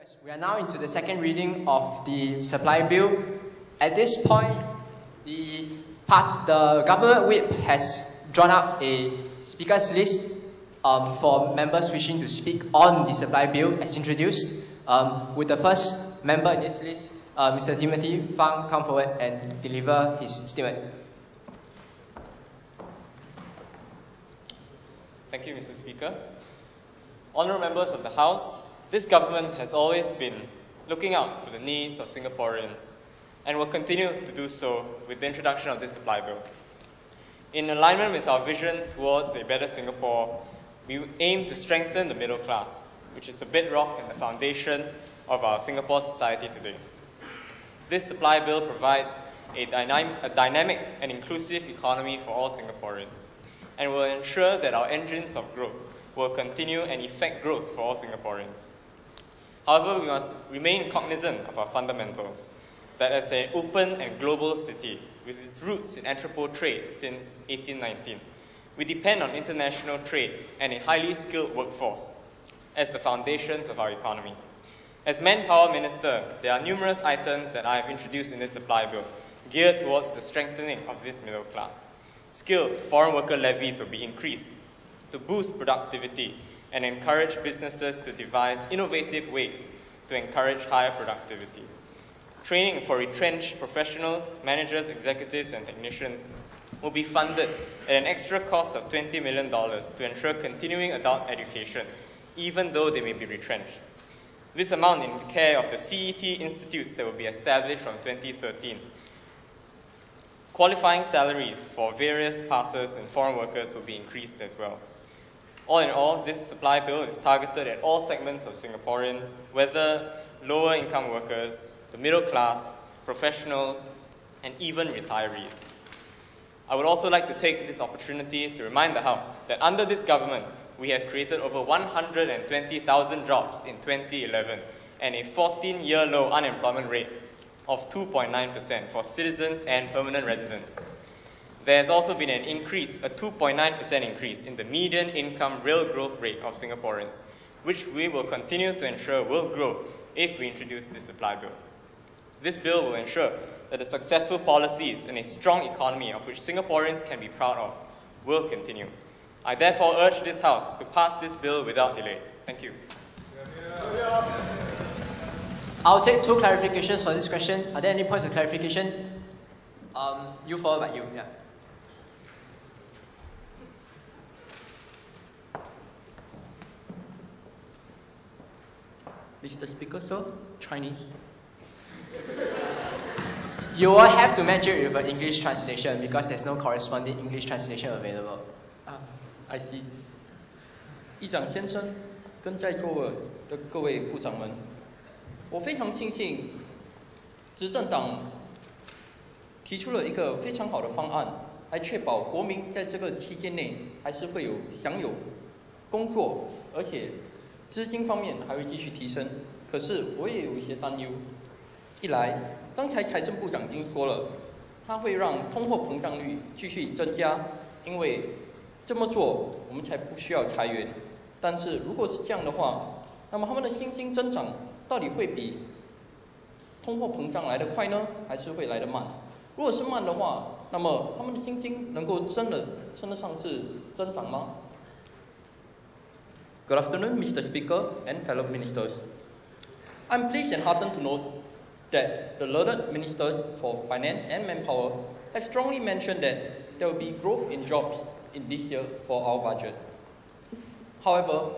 Viewers, we are now into the second reading of the supply bill. At this point, the government whip has drawn up a speakers list for members wishing to speak on the supply bill as introduced. Would the first member in this list, Mr. Timothy Fang, come forward and deliver his statement? Thank you, Mr. Speaker. Honourable members of the House, this government has always been looking out for the needs of Singaporeans and will continue to do so with the introduction of this supply bill. In alignment with our vision towards a better Singapore, we aim to strengthen the middle class, which is the bedrock and the foundation of our Singapore society today. This supply bill provides a dynamic and inclusive economy for all Singaporeans and will ensure that our engines of growth will continue and effect growth for all Singaporeans. However, we must remain cognizant of our fundamentals, that as an open and global city with its roots in entrepot trade since 1819, we depend on international trade and a highly skilled workforce as the foundations of our economy. As Manpower Minister, there are numerous items that I have introduced in this supply bill geared towards the strengthening of this middle class. Skilled foreign worker levies will be increased to boost productivity and encourage businesses to devise innovative ways to encourage higher productivity. Training for retrenched professionals, managers, executives, and technicians will be funded at an extra cost of $20 million to ensure continuing adult education, even though they may be retrenched. This amount in care of the CET institutes that will be established from 2013. Qualifying salaries for various passes and foreign workers will be increased as well. All in all, this supply bill is targeted at all segments of Singaporeans, whether lower income workers, the middle class, professionals, and even retirees. I would also like to take this opportunity to remind the House that under this government, we have created over 120,000 jobs in 2011 and a 14-year low unemployment rate of 2.9% for citizens and permanent residents. There has also been an increase, a 2.9% increase in the median income real growth rate of Singaporeans, which we will continue to ensure will grow if we introduce this supply bill. This bill will ensure that the successful policies and a strong economy of which Singaporeans can be proud of will continue. I therefore urge this House to pass this bill without delay. Thank you. I'll take two clarifications for this question. Are there any points of clarification? You followed by you, yeah. Mr. Speaker, sir, Chinese. You will have to match it with an English translation because there's no corresponding English translation available. I see. 议长先生，跟在座的各位部长们，我非常庆幸，执政党提出了一个非常好的方案，来确保国民在这个期间内还是会享有工作，而且资金方面还会继续提升。可是我也有一些担忧，一来，刚才财政部长已经说了，它会让通货膨胀率继续增加，因为这么做我们才不需要裁员。但是如果是这样的话，那么他们的薪金增长到底会比通货膨胀来得快呢，还是会来得慢？如果是慢的话，那么他们的薪金能够真的称得上是增长吗？ Good afternoon, Mr. Speaker and fellow ministers. I'm pleased and heartened to note that the learned ministers for finance and manpower have strongly mentioned that there will be growth in jobs in this year for our budget. However,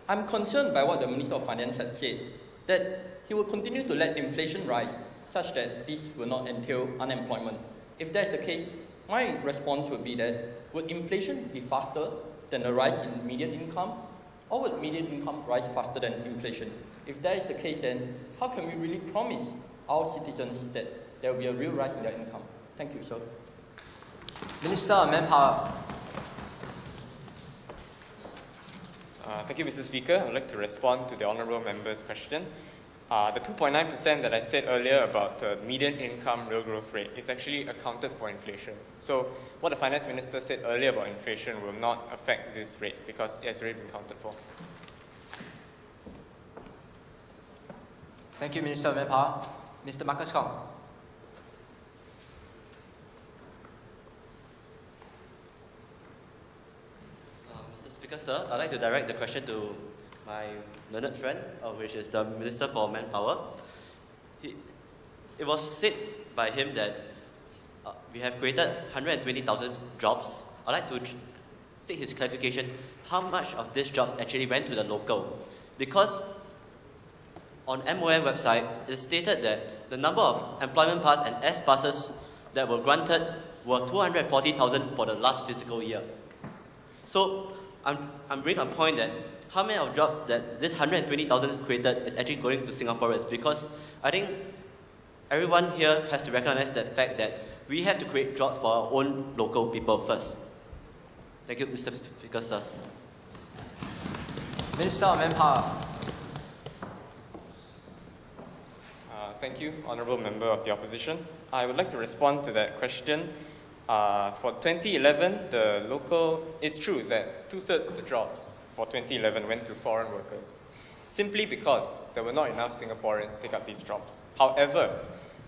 I'm concerned by what the Minister of Finance had said, that he will continue to let inflation rise such that this will not entail unemployment. If that's the case, my response would be that would inflation be faster than the rise in median income? Or would median income rise faster than inflation? If that is the case, then how can we really promise our citizens that there will be a real rise in their income? Thank you, sir. Minister of Manpower. Thank you, Mr. Speaker. I would like to respond to the Honourable Member's question. The 2.9% that I said earlier about the median income real growth rate is actually accounted for inflation. So what the Finance Minister said earlier about inflation will not affect this rate because it has already been accounted for. Thank you, Minister of Manpower. Mr. Marcus Kong. Mr. Speaker, sir, I'd like to direct the question to my learned friend, which is the Minister for Manpower. It was said by him that we have created 120,000 jobs. I'd like to seek his clarification. How much of these jobs actually went to the local? Because on MOM website, it stated that the number of employment pass and S passes that were granted were 240,000 for the last fiscal year. So I'm bringing a point that how many of jobs that this 120,000 created is actually going to Singaporeans, because I think everyone here has to recognize that fact that we have to create jobs for our own local people first. Thank you, Mr. Speaker, sir. Minister of Manpower. Thank you, Honourable Member of the Opposition. I would like to respond to that question. For 2011, it's true that 2/3 of the jobs for 2011 went to foreign workers, simply because there were not enough Singaporeans to take up these jobs. However,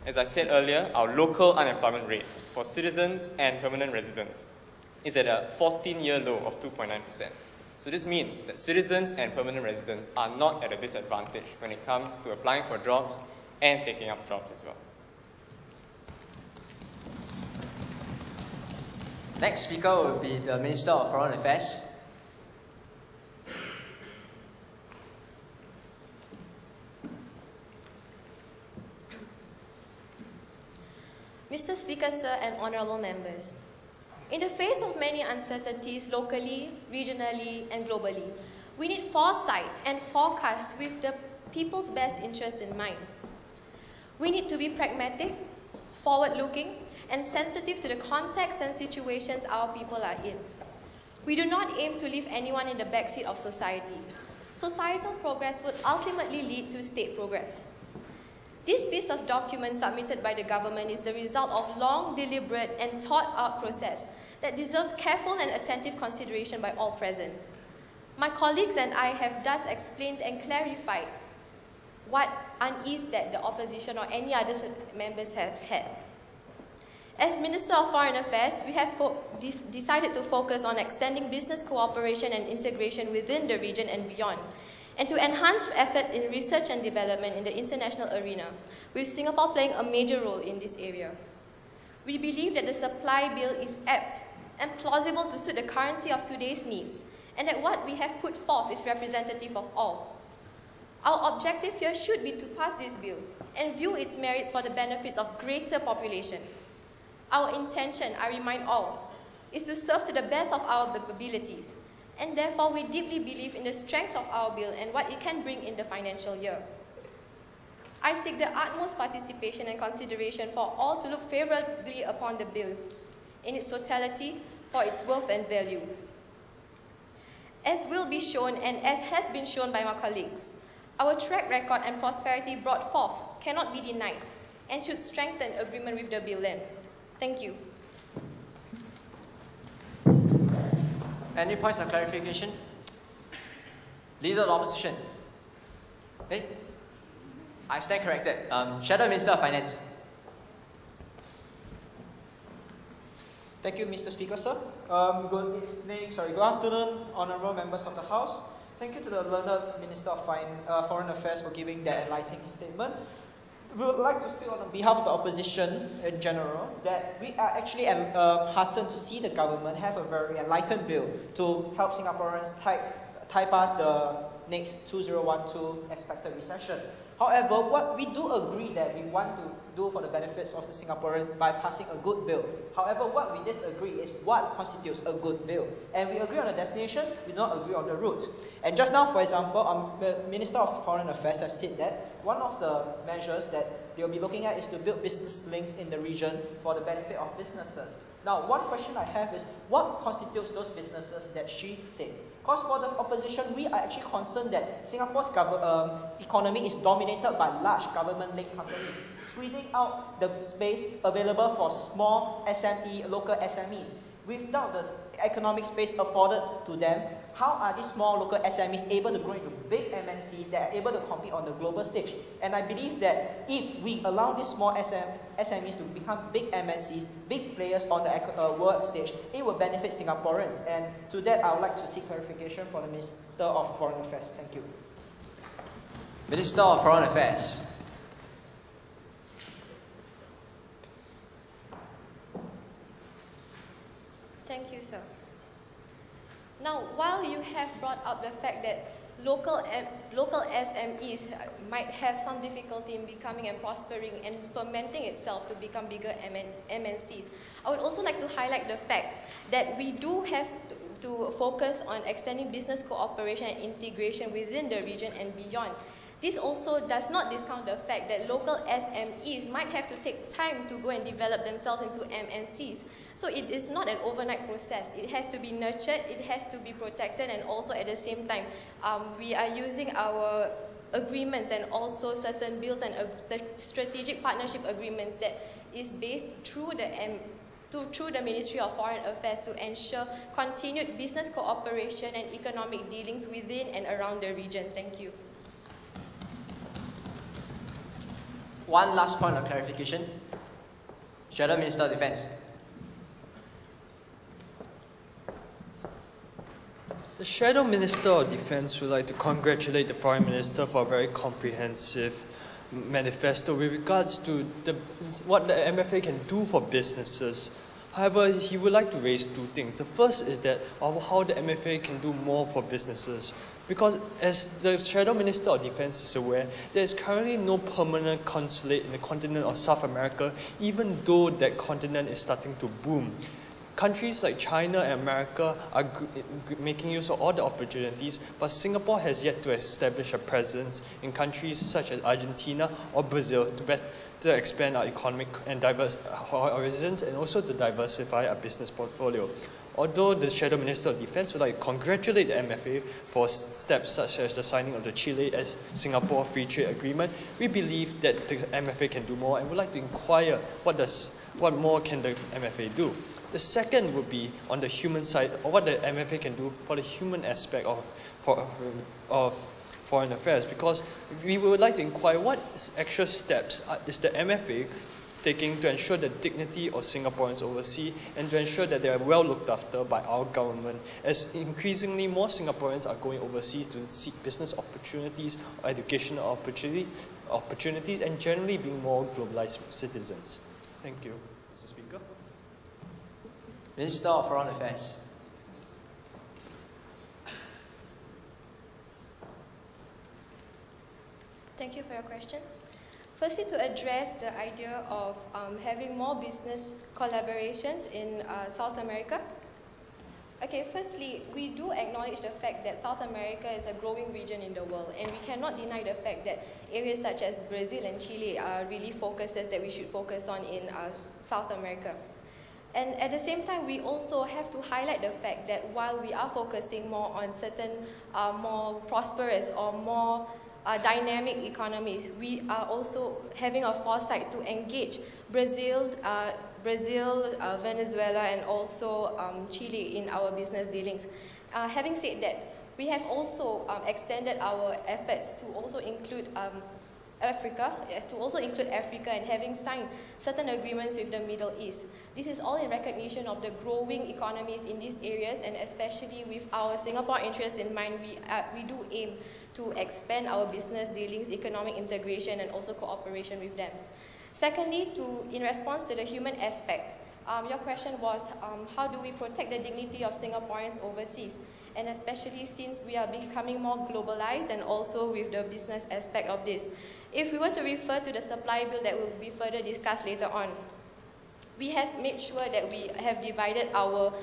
as I said earlier, our local unemployment rate for citizens and permanent residents is at a 14-year low of 2.9%. So this means that citizens and permanent residents are not at a disadvantage when it comes to applying for jobs and taking up jobs as well. Next speaker will be the Minister of Foreign Affairs. Mr. Speaker, sir, and honourable members. In the face of many uncertainties locally, regionally, and globally, we need foresight and forecast with the people's best interest in mind. We need to be pragmatic, forward-looking, and sensitive to the context and situations our people are in. We do not aim to leave anyone in the backseat of society. Societal progress would ultimately lead to state progress. This piece of document submitted by the government is the result of long, deliberate, and thought-out process that deserves careful and attentive consideration by all present. My colleagues and I have thus explained and clarified what unease that the opposition or any other members have had. As Minister of Foreign Affairs, we have decided to focus on extending business cooperation and integration within the region and beyond, and to enhance efforts in research and development in the international arena, with Singapore playing a major role in this area. We believe that the supply bill is apt and plausible to suit the currency of today's needs, and that what we have put forth is representative of all. Our objective here should be to pass this bill and view its merits for the benefits of greater population. Our intention, I remind all, is to serve to the best of our abilities, and therefore we deeply believe in the strength of our bill and what it can bring in the financial year. I seek the utmost participation and consideration for all to look favourably upon the bill in its totality for its worth and value. As will be shown and as has been shown by my colleagues, our track record and prosperity brought forth cannot be denied and should strengthen agreement with the bill then. Thank you. Any points of clarification? Leader of the Opposition. Hey? I stand corrected. Shadow Minister of Finance. Thank you, Mr. Speaker, sir. Good afternoon, honourable members of the House. Thank you to the learned Minister of Foreign Affairs for giving that enlightening statement. We would like to speak on behalf of the opposition in general that we are actually heartened to see the government have a very enlightened bill to help Singaporeans tie past the next 2012 expected recession. However, what we do agree that we want to do for the benefits of the Singaporeans by passing a good bill. However, what we disagree is what constitutes a good bill. And we agree on the destination, we do not agree on the route. And just now, for example, the Minister of Foreign Affairs have said that one of the measures that they'll be looking at is to build business links in the region for the benefit of businesses. Now, one question I have is, what constitutes those businesses that she said? Because for the opposition, we are actually concerned that Singapore's economy is dominated by large government-linked companies, squeezing out the space available for small SME, local SMEs. Without the economic space afforded to them, how are these small local SMEs able to grow into big MNCs that are able to compete on the global stage? And I believe that if we allow these small SMEs to become big MNCs, big players on the world stage, it will benefit Singaporeans. And to that, I would like to seek clarification from the Minister of Foreign Affairs. Thank you. Minister of Foreign Affairs. Thank you, sir. Now, while you have brought up the fact that local SMEs might have some difficulty in becoming and prospering and fermenting itself to become bigger MNCs, I would also like to highlight the fact that we do have to focus on extending business cooperation and integration within the region and beyond. This also does not discount the fact that local SMEs might have to take time to go and develop themselves into MNCs. So it is not an overnight process. It has to be nurtured, it has to be protected, and also at the same time, we are using our agreements and also certain bills and strategic partnership agreements that is based through the Ministry of Foreign Affairs to ensure continued business cooperation and economic dealings within and around the region. Thank you. One last point of clarification. Shadow Minister of Defence. The Shadow Minister of Defence would like to congratulate the Foreign Minister for a very comprehensive manifesto with regards to what the MFA can do for businesses. However, he would like to raise two things. The first is that how the MFA can do more for businesses. Because as the Shadow Minister of Defence is aware, there is currently no permanent consulate in the continent of South America, even though that continent is starting to boom. Countries like China and America are making use of all the opportunities, but Singapore has yet to establish a presence in countries such as Argentina or Brazil to expand our economic and diverse horizons and also to diversify our business portfolio. Although the Shadow Minister of Defence would like to congratulate the MFA for steps such as the signing of the Chile-Singapore Free Trade Agreement, we believe that the MFA can do more and would like to inquire what more can the MFA do. The second would be on the human side, or what the MFA can do for the human aspect of foreign affairs, because we would like to inquire what extra steps is the MFA taking to ensure the dignity of Singaporeans overseas and to ensure that they are well looked after by our government, as increasingly more Singaporeans are going overseas to seek business opportunities, educational opportunities, and generally being more globalized citizens. Thank you, Mr. Speaker. Minister of Foreign Affairs. Thank you for your question. Firstly, to address the idea of having more business collaborations in South America. Okay, firstly, we do acknowledge the fact that South America is a growing region in the world, and we cannot deny the fact that areas such as Brazil and Chile are really focuses that we should focus on in South America. And at the same time, we also have to highlight the fact that while we are focusing more on certain more prosperous or more dynamic economies, we are also having a foresight to engage Brazil, Venezuela, and also Chile in our business dealings. Having said that, we have also extended our efforts to also include Africa and having signed certain agreements with the Middle East. This is all in recognition of the growing economies in these areas, and especially with our Singapore interests in mind, we do aim to expand our business dealings, economic integration, and also cooperation with them. Secondly, in response to the human aspect, your question was how do we protect the dignity of Singaporeans overseas, and especially since we are becoming more globalized and also with the business aspect of this. If we want to refer to the supply bill that will be further discussed later on, we have made sure that we have divided our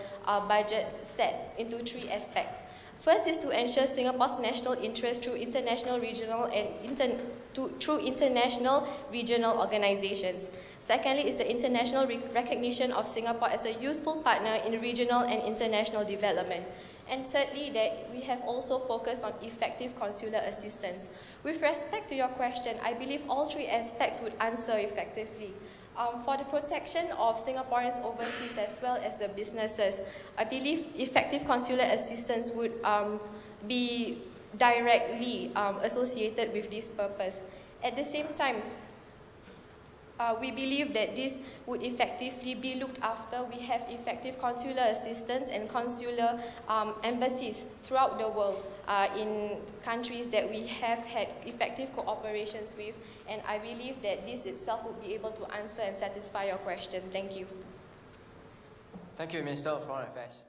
budget set into three aspects. First is to ensure Singapore's national interest through international, regional, and international regional organizations. Secondly is the international recognition of Singapore as a useful partner in regional and international development. And thirdly, that we have also focused on effective consular assistance. With respect to your question, I believe all three aspects would answer effectively. For the protection of Singaporeans overseas as well as the businesses, I believe effective consular assistance would be directly associated with this purpose. At the same time, we believe that this would effectively be looked after. We have effective consular assistance and consular embassies throughout the world in countries that we have had effective cooperations with, and I believe that this itself would be able to answer and satisfy your question. Thank you. Thank you, Minister of Foreign Affairs.